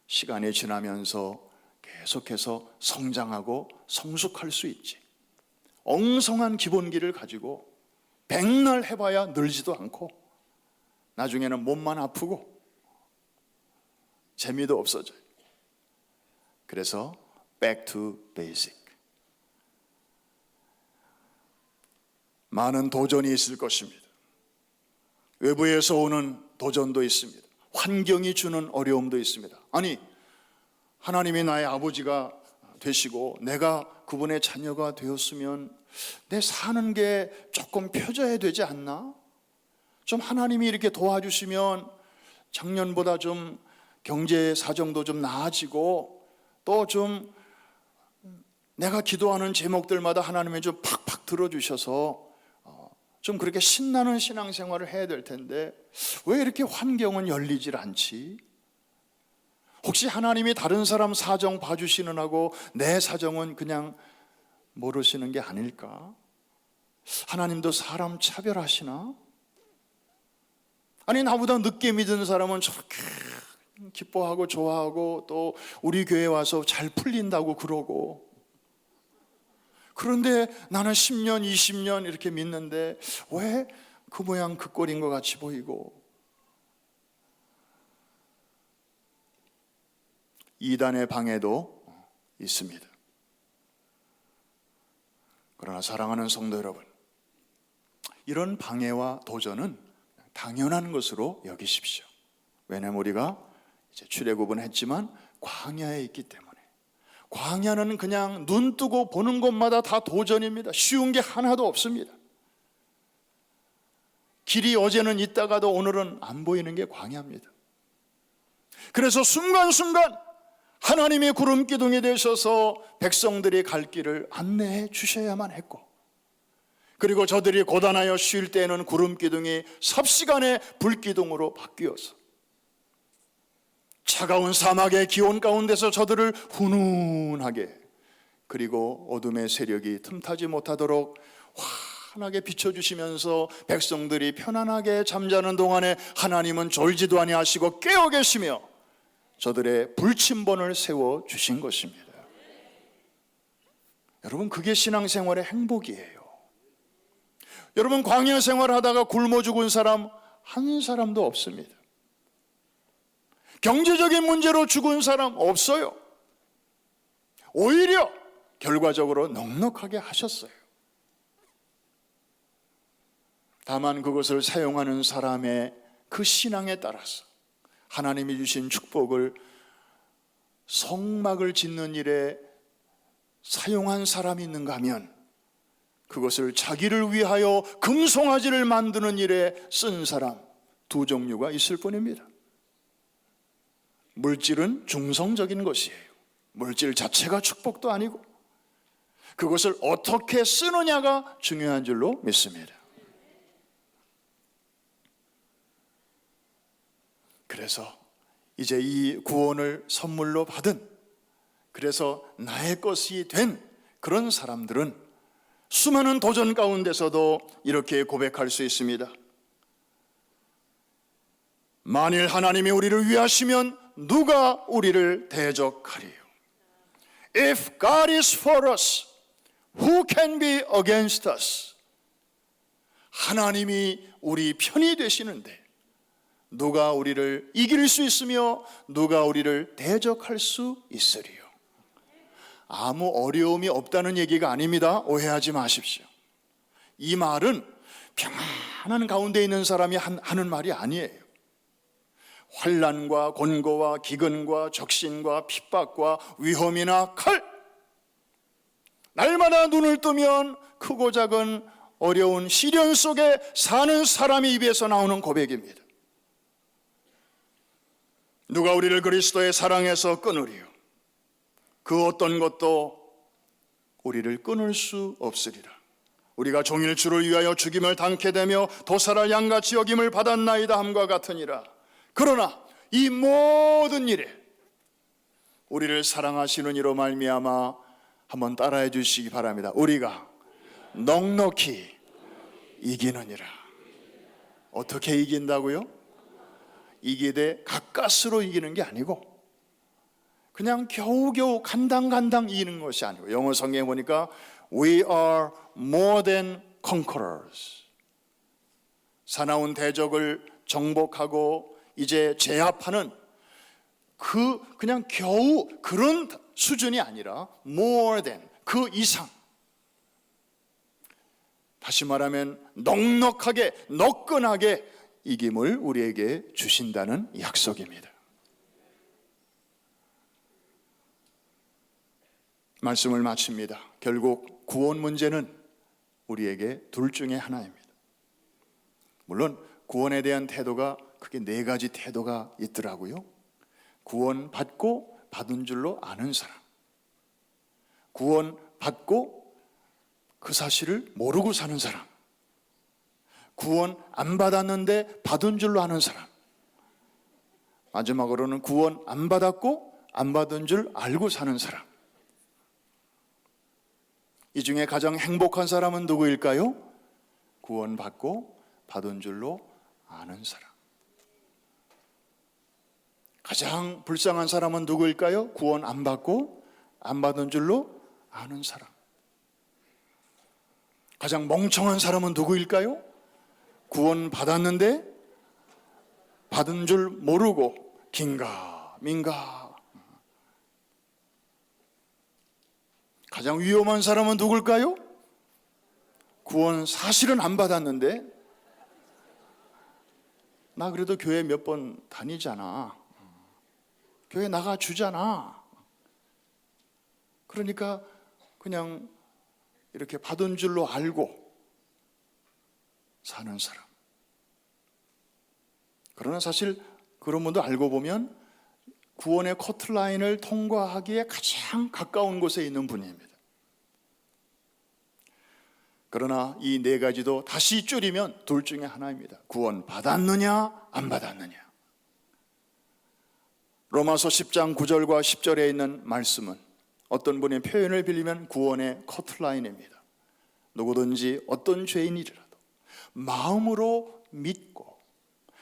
Speaker 1: 시간이 지나면서 계속해서 성장하고 성숙할 수 있지. 엉성한 기본기를 가지고 백날 해봐야 늘지도 않고 나중에는 몸만 아프고 재미도 없어져요. 그래서 back to basic. 많은 도전이 있을 것입니다. 외부에서 오는 도전도 있습니다. 환경이 주는 어려움도 있습니다. 아니, 하나님이 나의 아버지가 되시고 내가 그분의 자녀가 되었으면 내 사는 게 조금 펴져야 되지 않나? 좀 하나님이 이렇게 도와주시면 작년보다 좀 경제 사정도 좀 나아지고 또 좀 내가 기도하는 제목들마다 하나님이 좀 팍팍 들어주셔서 좀 그렇게 신나는 신앙생활을 해야 될 텐데 왜 이렇게 환경은 열리질 않지? 혹시 하나님이 다른 사람 사정 봐주시는 하고 내 사정은 그냥 모르시는 게 아닐까? 하나님도 사람 차별하시나? 아니, 나보다 늦게 믿은 사람은 저렇게 기뻐하고 좋아하고 또 우리 교회 와서 잘 풀린다고 그러고, 그런데 나는 10년, 20년 이렇게 믿는데 왜 그 모양 그 꼴인 것 같이 보이고. 이단의 방해도 있습니다. 그러나 사랑하는 성도 여러분, 이런 방해와 도전은 당연한 것으로 여기십시오. 왜냐하면 우리가 이제 출애굽은 했지만 광야에 있기 때문에. 광야는 그냥 눈 뜨고 보는 것마다 다 도전입니다. 쉬운 게 하나도 없습니다. 길이 어제는 있다가도 오늘은 안 보이는 게 광야입니다. 그래서 순간순간 하나님의 구름 기둥이 되셔서 백성들이 갈 길을 안내해 주셔야만 했고, 그리고 저들이 고단하여 쉴 때에는 구름 기둥이 삽시간에 불 기둥으로 바뀌어서 차가운 사막의 기온 가운데서 저들을 훈훈하게, 그리고 어둠의 세력이 틈타지 못하도록 환하게 비춰주시면서 백성들이 편안하게 잠자는 동안에 하나님은 졸지도 아니하시고 깨어 계시며 저들의 불침번을 세워주신 것입니다. 여러분, 그게 신앙생활의 행복이에요. 여러분, 광야 생활하다가 굶어 죽은 사람 한 사람도 없습니다. 경제적인 문제로 죽은 사람 없어요. 오히려 결과적으로 넉넉하게 하셨어요. 다만 그것을 사용하는 사람의 그 신앙에 따라서 하나님이 주신 축복을 성막을 짓는 일에 사용한 사람이 있는가 하면 그것을 자기를 위하여 금송아지를 만드는 일에 쓴 사람 두 종류가 있을 뿐입니다. 물질은 중성적인 것이에요. 물질 자체가 축복도 아니고 그것을 어떻게 쓰느냐가 중요한 줄로 믿습니다. 그래서 이제 이 구원을 선물로 받은, 그래서 나의 것이 된 그런 사람들은 수많은 도전 가운데서도 이렇게 고백할 수 있습니다. 만일 하나님이 우리를 위하시면 누가 우리를 대적하리요? If God is for us, who can be against us? 하나님이 우리 편이 되시는데 누가 우리를 이길 수 있으며 누가 우리를 대적할 수 있으리요? 아무 어려움이 없다는 얘기가 아닙니다. 오해하지 마십시오. 이 말은 평안한 가운데 있는 사람이 하는 말이 아니에요. 환난과 곤고와 기근과 적신과 핍박과 위험이나 칼, 날마다 눈을 뜨면 크고 작은 어려운 시련 속에 사는 사람의 입에서 나오는 고백입니다. 누가 우리를 그리스도의 사랑에서 끊으리요? 그 어떤 것도 우리를 끊을 수 없으리라. 우리가 종일 주를 위하여 죽임을 당케 되며 도살할 양같이 여김을 받았나이다 함과 같으니라. 그러나 이 모든 일에 우리를 사랑하시는 이로 말미암아, 한번 따라해 주시기 바랍니다. 우리가 넉넉히 이기느니라. 어떻게 이긴다고요? 이기되 가까스로 이기는 게 아니고 그냥 겨우겨우 간당간당 이기는 것이 아니고, 영어 성경에 보니까 We are more than conquerors. 사나운 대적을 정복하고 이제 제압하는 그냥 겨우 그런 수준이 아니라 more than, 그 이상. 다시 말하면 넉넉하게, 너끈하게 이김을 우리에게 주신다는 약속입니다. 말씀을 마칩니다. 결국 구원 문제는 우리에게 둘 중에 하나입니다. 물론 구원에 대한 태도가 크게 네 가지 태도가 있더라고요. 구원 받고 받은 줄로 아는 사람, 구원받고 그 사실을 모르고 사는 사람, 구원 안 받았는데 받은 줄로 아는 사람, 마지막으로는 구원 안 받았고 안 받은 줄 알고 사는 사람. 이 중에 가장 행복한 사람은 누구일까요? 구원받고 받은 줄로 아는 사람. 가장 불쌍한 사람은 누구일까요? 구원 안 받고 안 받은 줄로 아는 사람. 가장 멍청한 사람은 누구일까요? 구원 받았는데 받은 줄 모르고 긴가민가. 가장 위험한 사람은 누굴까요? 구원 사실은 안 받았는데 나 그래도 교회 몇 번 다니잖아, 교회 나가 주잖아, 그러니까 그냥 이렇게 받은 줄로 알고 사는 사람. 그러나 사실 그런 분도 알고 보면 구원의 커트라인을 통과하기에 가장 가까운 곳에 있는 분입니다. 그러나 이 네 가지도 다시 줄이면 둘 중에 하나입니다. 구원 받았느냐 안 받았느냐. 로마서 10장 9절과 10절에 있는 말씀은 어떤 분의 표현을 빌리면 구원의 커트라인입니다. 누구든지 어떤 죄인이라도 마음으로 믿고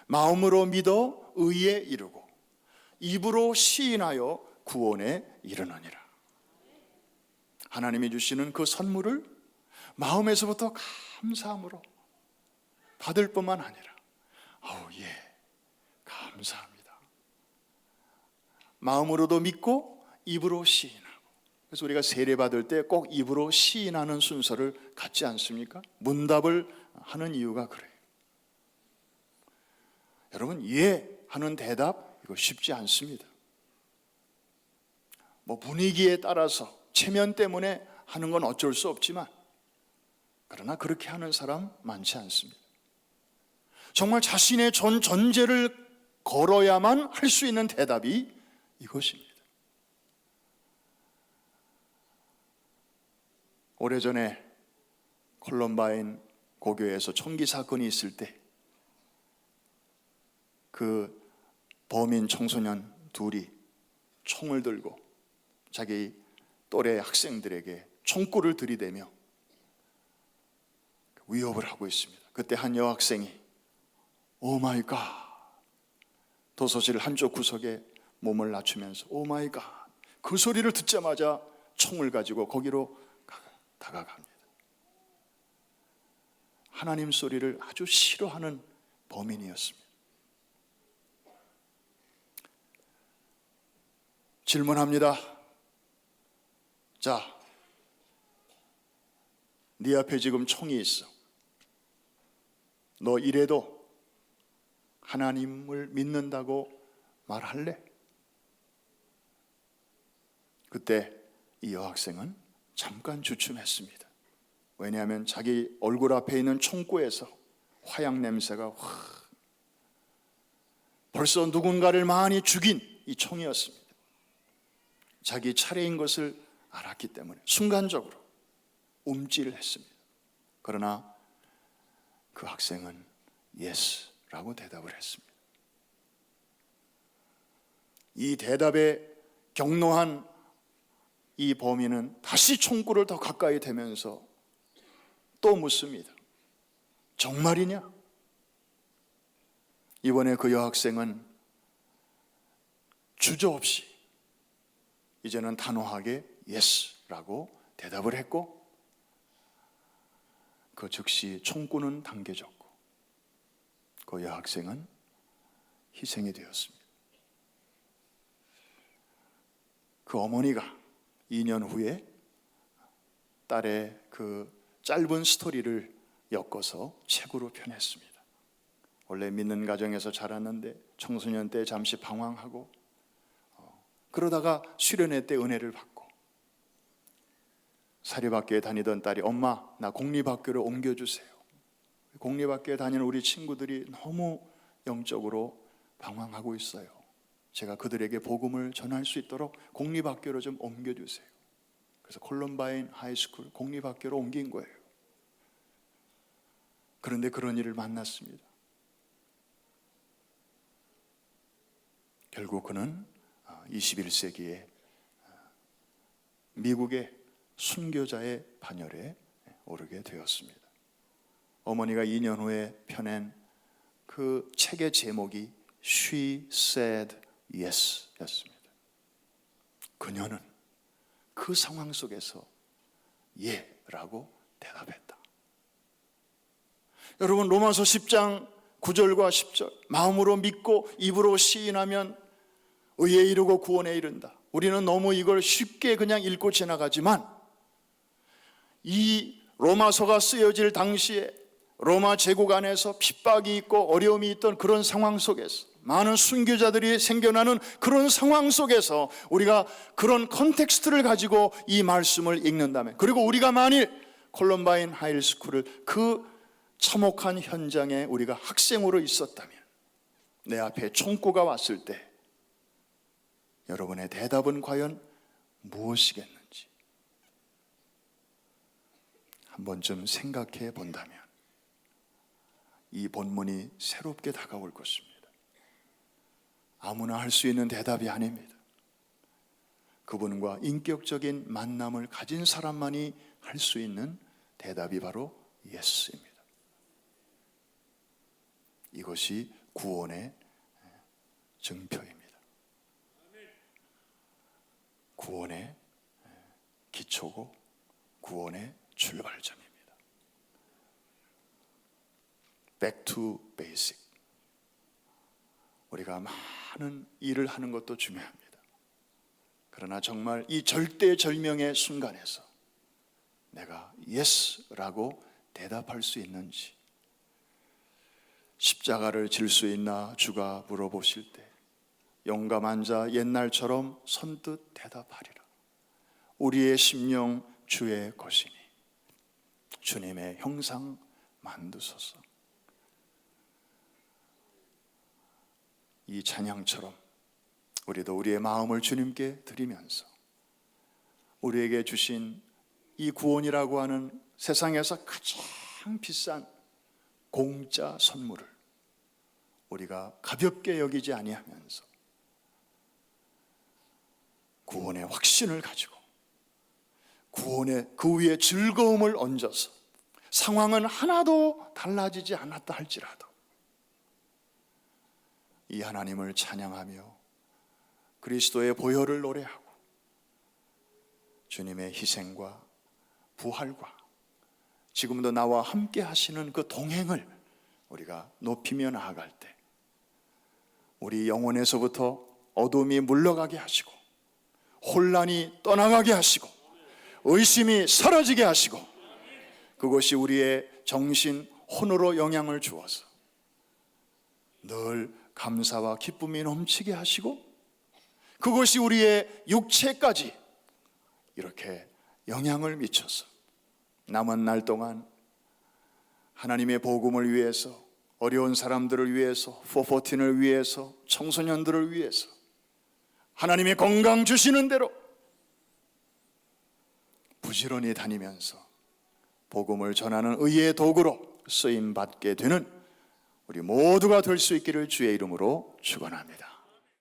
Speaker 1: 마음으로 믿어 의에 이르고 입으로 시인하여 구원에 이르느니라. 하나님이 주시는 그 선물을 마음에서부터 감사함으로 받을 뿐만 아니라 예, 감사합니다. 마음으로도 믿고 입으로 시인하고. 그래서 우리가 세례 받을 때 꼭 입으로 시인하는 순서를 갖지 않습니까? 문답을 하는 이유가 그래요. 여러분, 예 하는 대답 이거 쉽지 않습니다. 분위기에 따라서 체면 때문에 하는 건 어쩔 수 없지만, 그러나 그렇게 하는 사람 많지 않습니다. 정말 자신의 전제를 걸어야만 할 수 있는 대답이 이것입니다. 오래전에 콜럼바인 고교에서 총기 사건이 있을 때 그 범인 청소년 둘이 총을 들고 자기 또래 학생들에게 총구를 들이대며 위협을 하고 있습니다. 그때 한 여학생이 오 마이 갓, 도서실 한쪽 구석에 몸을 낮추면서 오 마이 갓, 그 소리를 듣자마자 총을 가지고 거기로 다가갑니다. 하나님 소리를 아주 싫어하는 범인이었습니다. 질문합니다. 자, 네 앞에 지금 총이 있어. 너 이래도 하나님을 믿는다고 말할래? 그때 이 여학생은 잠깐 주춤했습니다. 왜냐하면 자기 얼굴 앞에 있는 총구에서 화약 냄새가 벌써 누군가를 많이 죽인 이 총이었습니다. 자기 차례인 것을 알았기 때문에 순간적으로 움찔을 했습니다. 그러나 그 학생은 예스라고 대답을 했습니다. 이 대답에 격노한 이 범인은 다시 총구를 더 가까이 대면서 또 묻습니다. 정말이냐? 이번에 그 여학생은 주저없이 이제는 단호하게 예스라고 대답을 했고, 그 즉시 총구는 당겨졌고 그 여학생은 희생이 되었습니다. 그 어머니가 2년 후에 딸의 그 짧은 스토리를 엮어서 책으로 펴냈습니다. 원래 믿는 가정에서 자랐는데 청소년 때 잠시 방황하고 그러다가 수련회 때 은혜를 받고 사립학교에 다니던 딸이 엄마, 나 공립학교로 옮겨주세요. 공립학교에 다니는 우리 친구들이 너무 영적으로 방황하고 있어요. 제가 그들에게 복음을 전할 수 있도록 공립학교로 좀 옮겨주세요. 그래서 콜럼바인 하이스쿨 공립학교로 옮긴 거예요. 그런데 그런 일을 만났습니다. 결국 그는 21세기에 미국의 순교자의 반열에 오르게 되었습니다. 어머니가 2년 후에 펴낸 그 책의 제목이 She Said Yes 였습니다. 그녀는 그 상황 속에서 예라고 대답했다. 여러분, 로마서 10장 9절과 10절, 마음으로 믿고 입으로 시인하면 의에 이르고 구원에 이른다. 우리는 너무 이걸 쉽게 그냥 읽고 지나가지만 이 로마서가 쓰여질 당시에 로마 제국 안에서 핍박이 있고 어려움이 있던 그런 상황 속에서, 많은 순교자들이 생겨나는 그런 상황 속에서 우리가 그런 컨텍스트를 가지고 이 말씀을 읽는다면, 그리고 우리가 만일 콜럼바인 하이스쿨을 그 참혹한 현장에 우리가 학생으로 있었다면, 내 앞에 총구가 왔을 때 여러분의 대답은 과연 무엇이겠는지 한 번쯤 생각해 본다면 이 본문이 새롭게 다가올 것입니다. 아무나 할 수 있는 대답이 아닙니다. 그분과 인격적인 만남을 가진 사람만이 할 수 있는 대답이 바로 예스입니다. 이것이 구원의 증표입니다. 구원의 기초고 구원의 출발점입니다. Back to basic. 우리가 많은 일을 하는 것도 중요합니다. 그러나 정말 이 절대절명의 순간에서 내가 Yes라고 대답할 수 있는지, 십자가를 질 수 있나 주가 물어보실 때 용감한 자 옛날처럼 선뜻 대답하리라. 우리의 심령 주의 것이니 주님의 형상 만드소서. 이 찬양처럼 우리도 우리의 마음을 주님께 드리면서 우리에게 주신 이 구원이라고 하는 세상에서 가장 비싼 공짜 선물을 우리가 가볍게 여기지 아니하면서 구원의 확신을 가지고 구원의 그 위에 즐거움을 얹어서 상황은 하나도 달라지지 않았다 할지라도 이 하나님을 찬양하며 그리스도의 보혈을 노래하고 주님의 희생과 부활과 지금도 나와 함께 하시는 그 동행을 우리가 높이며 나아갈 때 우리 영혼에서부터 어둠이 물러가게 하시고 혼란이 떠나가게 하시고 의심이 사라지게 하시고 그것이 우리의 정신, 혼으로 영향을 주어서 늘 감사와 기쁨이 넘치게 하시고 그것이 우리의 육체까지 이렇게 영향을 미쳐서 남은 날 동안 하나님의 복음을 위해서, 어려운 사람들을 위해서, 414을 위해서, 청소년들을 위해서 하나님의 건강 주시는 대로 부지런히 다니면서 복음을 전하는 의의 도구로 쓰임받게 되는 우리 모두가 될 수 있기를 주의 이름으로 축원합니다.